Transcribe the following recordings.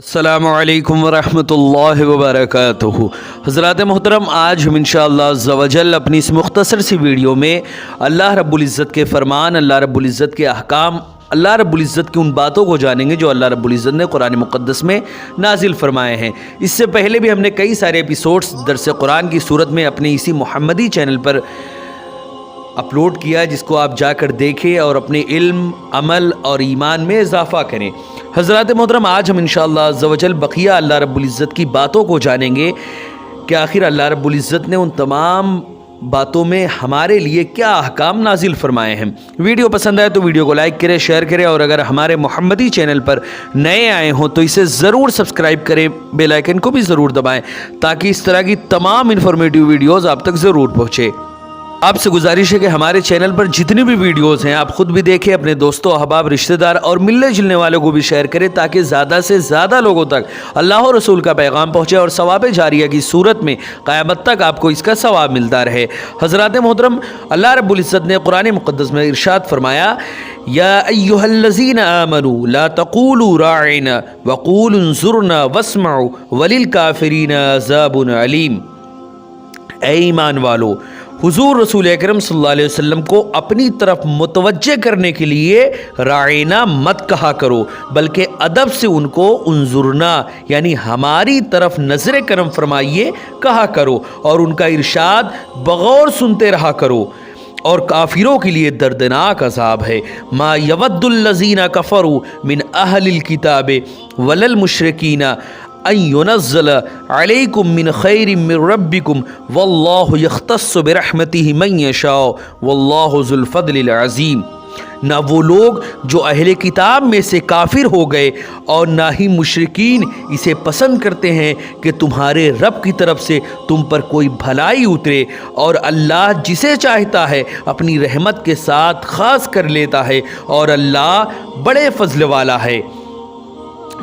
السلام علیکم ورحمۃ اللہ وبرکاتہ۔ حضرات محترم، آج ہم انشاءاللہ عز و جل اپنی اس مختصر سی ویڈیو میں اللہ رب العزت کے فرمان، اللہ رب العزت کے احکام، اللہ رب العزت کی ان باتوں کو جانیں گے جو اللہ رب العزت نے قرآن مقدس میں نازل فرمائے ہیں۔ اس سے پہلے بھی ہم نے کئی سارے ایپیسوڈز درس قرآن کی صورت میں اپنے اسی محمدی چینل پر اپلوڈ کیا، جس کو آپ جا کر دیکھیں اور اپنے علم، عمل اور ایمان میں اضافہ کریں۔ حضرات محترم، آج ہم انشاءاللہ عز و جل بقیہ اللہ رب العزت کی باتوں کو جانیں گے کہ آخر اللہ رب العزت نے ان تمام باتوں میں ہمارے لیے کیا احکام نازل فرمائے ہیں۔ ویڈیو پسند آئے تو ویڈیو کو لائک کریں، شیئر کریں، اور اگر ہمارے محمدی چینل پر نئے آئے ہوں تو اسے ضرور سبسکرائب کریں، بیل آئیکن کو بھی ضرور دبائیں تاکہ اس طرح کی تمام انفارمیٹیو ویڈیوز آپ تک ضرور پہنچے۔ آپ سے گزارش ہے کہ ہمارے چینل پر جتنی بھی ویڈیوز ہیں آپ خود بھی دیکھیں، اپنے دوستوں، احباب، رشتہ دار اور ملنے جلنے والوں کو بھی شیئر کریں تاکہ زیادہ سے زیادہ لوگوں تک اللہ و رسول کا پیغام پہنچے اور ثواب جاریہ کی صورت میں قیامت تک آپ کو اس کا ثواب ملتا رہے۔ حضرات محترم، اللہ رب العزت نے قرآن مقدس میں ارشاد فرمایا، یا ایھا الذین آمنوا لا تقولوا راعنا وقولوا انظرنا واسمعوا وللکافرین عذاب علیم۔ اے ایمان والو، حضور رسول اکرم صلی اللہ علیہ وسلم کو اپنی طرف متوجہ کرنے کے لیے راعینا مت کہا کرو، بلکہ ادب سے ان کو انظرنا یعنی ہماری طرف نظر کرم فرمائیے کہا کرو، اور ان کا ارشاد بغور سنتے رہا کرو، اور کافروں کے لیے دردناک عذاب ہے۔ ما یود الذین کفروا من اہل الکتاب ولا المشرکین ان ينزل علیکم من خیر من ربکم واللہ یختص برحمتہ من یشاء واللہ ذو الفضل العظیم۔ نہ وہ لوگ جو اہل کتاب میں سے کافر ہو گئے اور نہ ہی مشرکین اسے پسند کرتے ہیں کہ تمہارے رب کی طرف سے تم پر کوئی بھلائی اترے، اور اللہ جسے چاہتا ہے اپنی رحمت کے ساتھ خاص کر لیتا ہے، اور اللہ بڑے فضل والا ہے۔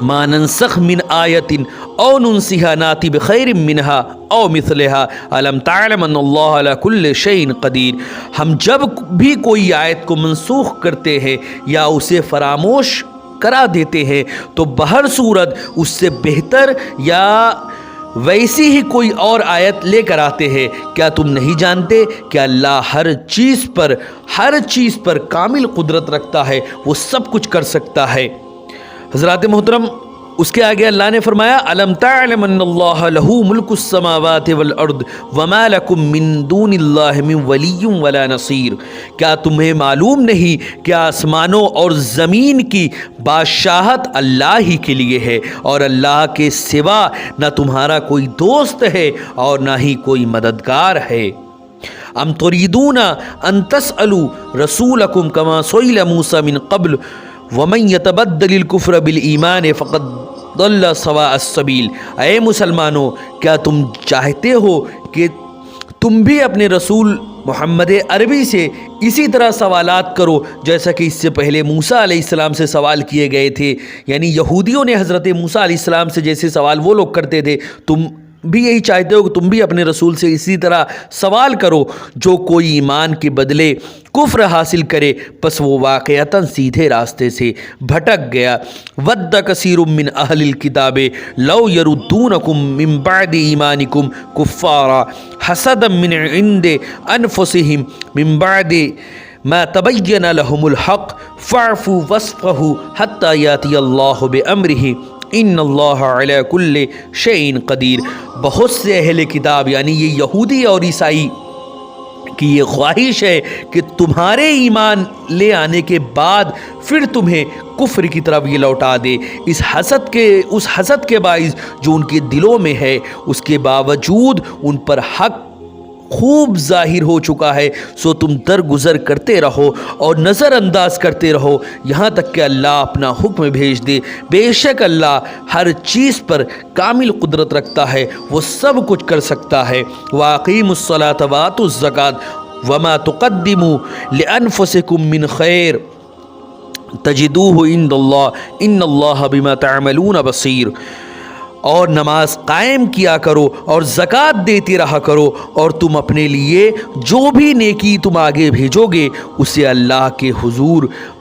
ما ننسخ من آیت او ننسها ناتی بخیر منہا او مثلها الم تعلم ان اللہ علی کل شیء قدیر۔ ہم جب بھی کوئی آیت کو منسوخ کرتے ہیں یا اسے فراموش کرا دیتے ہیں تو بہر صورت اس سے بہتر یا ویسی ہی کوئی اور آیت لے کر آتے ہیں۔ کیا تم نہیں جانتے کہ اللہ ہر چیز پر کامل قدرت رکھتا ہے، وہ سب کچھ کر سکتا ہے۔ حضرات محترم، اس کے آگے اللہ نے فرمایا، الم تعلم ان اللہ لہ ملک السماوات والارض وما لکم من دون اللہ من ولی ولا نصیر۔ کیا تمہیں معلوم نہیں کہ آسمانوں اور زمین کی بادشاہت اللہ ہی کے لیے ہے، اور اللہ کے سوا نہ تمہارا کوئی دوست ہے اور نہ ہی کوئی مددگار ہے۔ ام تریدون ان تسألوا رسولکم کما سئل موسیٰ من قبل ومن یتبدل الکفر بالایمان فقد ضل سواء السبیل۔ اے مسلمانوں، کیا تم چاہتے ہو کہ تم بھی اپنے رسول محمد عربی سے اسی طرح سوالات کرو جیسا کہ اس سے پہلے موسیٰ علیہ السلام سے سوال کیے گئے تھے؟ یعنی یہودیوں نے حضرت موسیٰ علیہ السلام سے جیسے سوال وہ لوگ کرتے تھے، تم بھی یہی چاہتے ہو کہ تم بھی اپنے رسول سے اسی طرح سوال کرو؟ جو کوئی ایمان کے بدلے کفر حاصل کرے پس وہ واقعتاً سیدھے راستے سے بھٹک گیا۔ ود کثیر من اہل الکتاب لو یردونکم من بعد ایمانکم کفارا حسدا من عند انفسہم من بعد ما تبین لهم الحق فاعفوا واصفحوا حتی یاتی اللہ بامرہ ان اللہ علی کل شیء قدیر۔ بہت سے اہل کتاب یعنی یہ یہودی اور عیسائی کی یہ خواہش ہے کہ تمہارے ایمان لے آنے کے بعد پھر تمہیں کفر کی طرف یہ لوٹا دے۔ اس حسد کے باعث جو ان کے دلوں میں ہے، اس کے باوجود ان پر حق خوب ظاہر ہو چکا ہے، سو تم درگزر کرتے رہو اور نظر انداز کرتے رہو یہاں تک کہ اللہ اپنا حکم بھیج دے۔ بے شک اللہ ہر چیز پر کامل قدرت رکھتا ہے، وہ سب کچھ کر سکتا ہے۔ وَأَقِیمُوا الصَّلَاةَ وَآتُوا الزَّکَاةَ وَمَا تُقَدِّمُوا لِأَنفُسِکُم مِّن خَیْرٍ تَجِدُوهُ عِندَ اللَّهِ إِنَّ اللَّهَ بِمَا تَعْمَلُونَ بَصِیرٌ۔ اور نماز قائم کیا کرو اور زکوٰۃ دیتے رہا کرو، اور تم اپنے لیے جو بھی نیکی تم آگے بھیجو گے اسے اللہ کے حضور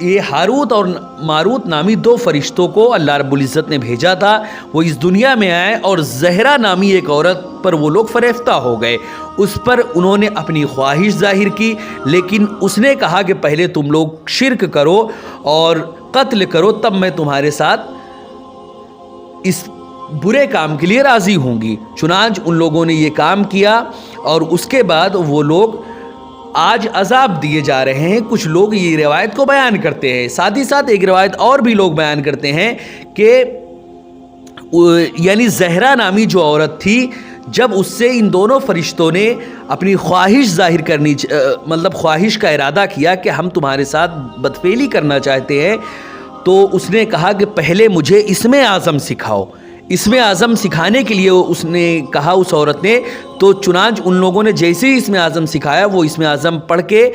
یہ ہاروت اور ماروت نامی دو فرشتوں کو اللہ رب العزت نے بھیجا تھا، وہ اس دنیا میں آئے اور زہرا نامی ایک عورت پر وہ لوگ فریفتہ ہو گئے۔ اس پر انہوں نے اپنی خواہش ظاہر کی، لیکن اس نے کہا کہ پہلے تم لوگ شرک کرو اور قتل کرو، تب میں تمہارے ساتھ اس برے کام کے لیے راضی ہوں گی۔ چنانچہ ان لوگوں نے یہ کام کیا اور اس کے بعد وہ لوگ آج عذاب دیے جا رہے ہیں۔ کچھ لوگ یہ روایت کو بیان کرتے ہیں، ساتھ ہی ساتھ ایک روایت اور بھی لوگ بیان کرتے ہیں کہ یعنی زہرا نامی جو عورت تھی، جب اس سے ان دونوں فرشتوں نے اپنی خواہش ظاہر کرنی مطلب خواہش کا ارادہ کیا کہ ہم تمہارے ساتھ بدفعلی کرنا چاہتے ہیں، تو اس نے کہا کہ پہلے مجھے اسم اعظم سکھاؤ۔ اسم اعظم سکھانے کے لیے اس نے کہا، اس عورت نے، تو چنانچہ ان لوگوں نے جیسے ہی اسم اعظم سکھایا، وہ اسم اعظم پڑھ کے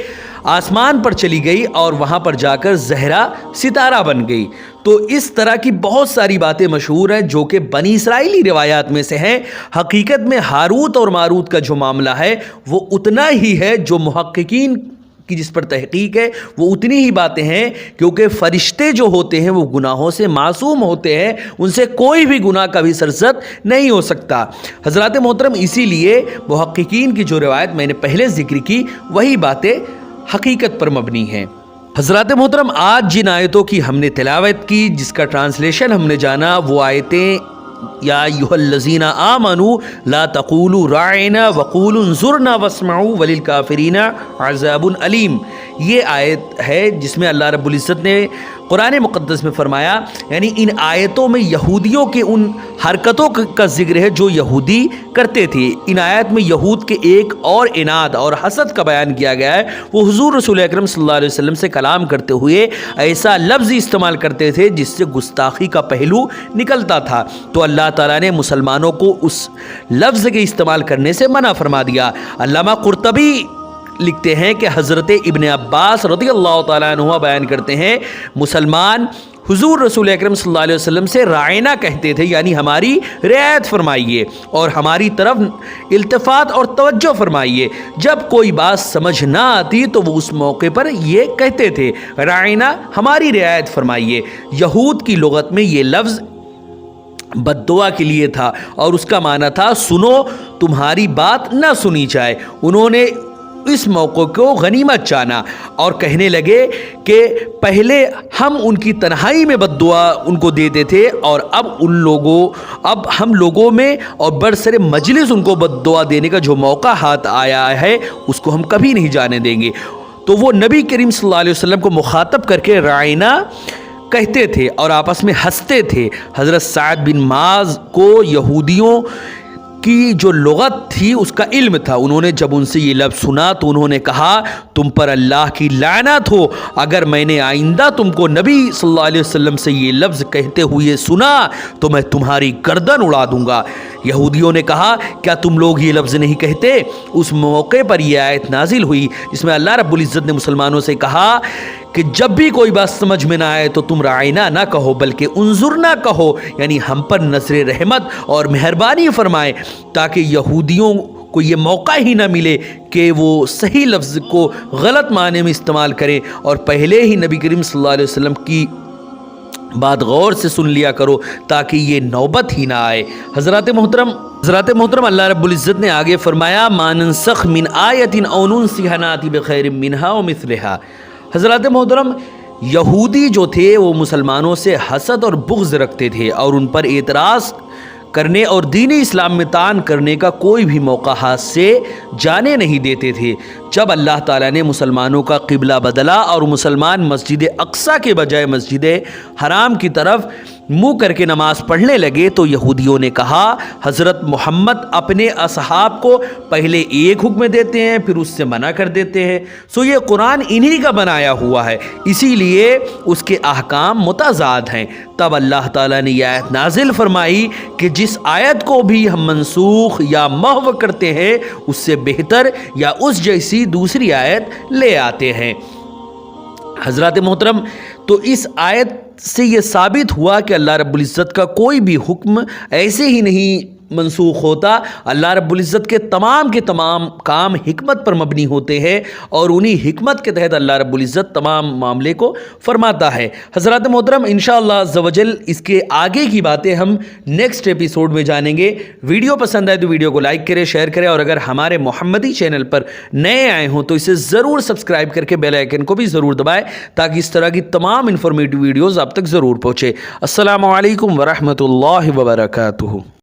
آسمان پر چلی گئی اور وہاں پر جا کر زہرا ستارہ بن گئی۔ تو اس طرح کی بہت ساری باتیں مشہور ہیں جو کہ بنی اسرائیلی روایات میں سے ہیں۔ حقیقت میں ہاروت اور ماروت کا جو معاملہ ہے وہ اتنا ہی ہے جو محققین کی جس پر تحقیق ہے، وہ اتنی ہی باتیں ہیں، کیونکہ فرشتے جو ہوتے ہیں وہ گناہوں سے معصوم ہوتے ہیں، ان سے کوئی بھی گناہ کبھی سرزد نہیں ہو سکتا۔ حضرات محترم، اسی لیے محققین کی جو روایت میں نے پہلے ذکر کی، وہی باتیں حقیقت پر مبنی ہیں۔ حضرات محترم، آج جن آیتوں کی ہم نے تلاوت کی، جس کا ٹرانسلیشن ہم نے جانا، وہ آیتیں یا ایھا الذین آمنوا لا تقولوا راعنا وقولوا انظرنا واسمعوا وللکافرین عذاب علیم، یہ آیت ہے جس میں اللہ رب العزت نے قرآن مقدس میں فرمایا، یعنی ان آیتوں میں یہودیوں کے ان حرکتوں کا ذکر ہے جو یہودی کرتے تھے۔ ان آیت میں یہود کے ایک اور عناد اور حسد کا بیان کیا گیا ہے۔ وہ حضور رسول اکرم صلی اللہ علیہ وسلم سے کلام کرتے ہوئے ایسا لفظ استعمال کرتے تھے جس سے گستاخی کا پہلو نکلتا تھا، تو اللہ تعالیٰ نے مسلمانوں کو اس لفظ کے استعمال کرنے سے منع فرما دیا۔ علامہ قرطبی لکھتے ہیں کہ حضرت ابن عباس رضی اللہ تعالیٰ عنہ بیان کرتے ہیں، مسلمان حضور رسول اکرم صلی اللہ علیہ وسلم سے رائنا کہتے تھے، یعنی ہماری رعایت فرمائیے اور ہماری طرف التفات اور توجہ فرمائیے۔ جب کوئی بات سمجھ نہ آتی تو وہ اس موقع پر یہ کہتے تھے، رائنا ہماری رعایت فرمائیے۔ یہود کی لغت میں یہ لفظ بد دعا کے لیے تھا اور اس کا معنی تھا سنو تمہاری بات نہ سنی جائے۔ انہوں نے اس موقع کو غنیمت جانا اور کہنے لگے کہ پہلے ہم ان کی تنہائی میں بد دعا ان کو دیتے تھے، اور اب ہم لوگوں میں اور برسر مجلس ان کو بد دعا دینے کا جو موقع ہاتھ آیا ہے اس کو ہم کبھی نہیں جانے دیں گے۔ تو وہ نبی کریم صلی اللہ علیہ وسلم کو مخاطب کر کے رائنا کہتے تھے اور آپس میں ہنستے تھے۔ حضرت سعد بن معاذ کو یہودیوں کی جو لغت تھی اس کا علم تھا۔ انہوں نے جب ان سے یہ لفظ سنا تو انہوں نے کہا، تم پر اللہ کی لعنت ہو، اگر میں نے آئندہ تم کو نبی صلی اللہ علیہ وسلم سے یہ لفظ کہتے ہوئے سنا تو میں تمہاری گردن اڑا دوں گا۔ یہودیوں نے کہا، کیا تم لوگ یہ لفظ نہیں کہتے؟ اس موقع پر یہ آیت نازل ہوئی جس میں اللہ رب العزت نے مسلمانوں سے کہا کہ جب بھی کوئی بات سمجھ میں نہ آئے تو تم رائنا نہ کہو بلکہ انظرنا کہو، یعنی ہم پر نظر رحمت اور مہربانی فرمائے، تاکہ یہودیوں کو یہ موقع ہی نہ ملے کہ وہ صحیح لفظ کو غلط معنی میں استعمال کریں، اور پہلے ہی نبی کریم صلی اللہ علیہ وسلم کی بات غور سے سن لیا کرو تاکہ یہ نوبت ہی نہ آئے۔ حضرات محترم، اللہ رب العزت نے آگے فرمایا، ما ننسخ من آیت او ننسها ناتی بخیر منها ومثلها۔ حضرات محترم، یہودی جو تھے وہ مسلمانوں سے حسد اور بغض رکھتے تھے اور ان پر اعتراض کرنے اور دین اسلام میں طعن کرنے کا کوئی بھی موقع ہاتھ سے جانے نہیں دیتے تھے۔ جب اللہ تعالیٰ نے مسلمانوں کا قبلہ بدلا اور مسلمان مسجد اقصی کے بجائے مسجد حرام کی طرف منہ کر کے نماز پڑھنے لگے تو یہودیوں نے کہا، حضرت محمد اپنے اصحاب کو پہلے ایک حکم دیتے ہیں پھر اس سے منع کر دیتے ہیں، سو یہ قرآن انہی کا بنایا ہوا ہے، اسی لیے اس کے احکام متضاد ہیں۔ تب اللہ تعالیٰ نے یہ آیت نازل فرمائی کہ جس آیت کو بھی ہم منسوخ یا محو کرتے ہیں اس سے بہتر یا اس جیسی دوسری آیت لے آتے ہیں۔ حضرات محترم، تو اس آیت سے یہ ثابت ہوا کہ اللہ رب العزت کا کوئی بھی حکم ایسے ہی نہیں منسوخ ہوتا. اللہ رب العزت کے تمام کام حکمت پر مبنی ہوتے ہیں اور انہی حکمت کے تحت اللہ رب العزت تمام معاملے کو فرماتا ہے. حضرات محترم انشاءاللہ عز و جل اس کے آگے کی باتیں ہم نیکسٹ ایپیسوڈ میں جانیں گے. ویڈیو پسند آئے تو ویڈیو کو لائک کریں، شیئر کریں، اور اگر ہمارے محمدی چینل پر نئے آئے ہوں تو اسے ضرور سبسکرائب کر کے بیل آئیکن کو بھی ضرور دبائیں تاکہ اس طرح کی تمام انفارمیٹیو ویڈیوز آپ تک ضرور پہنچے. السلام علیکم ورحمۃ اللہ وبرکاتہ.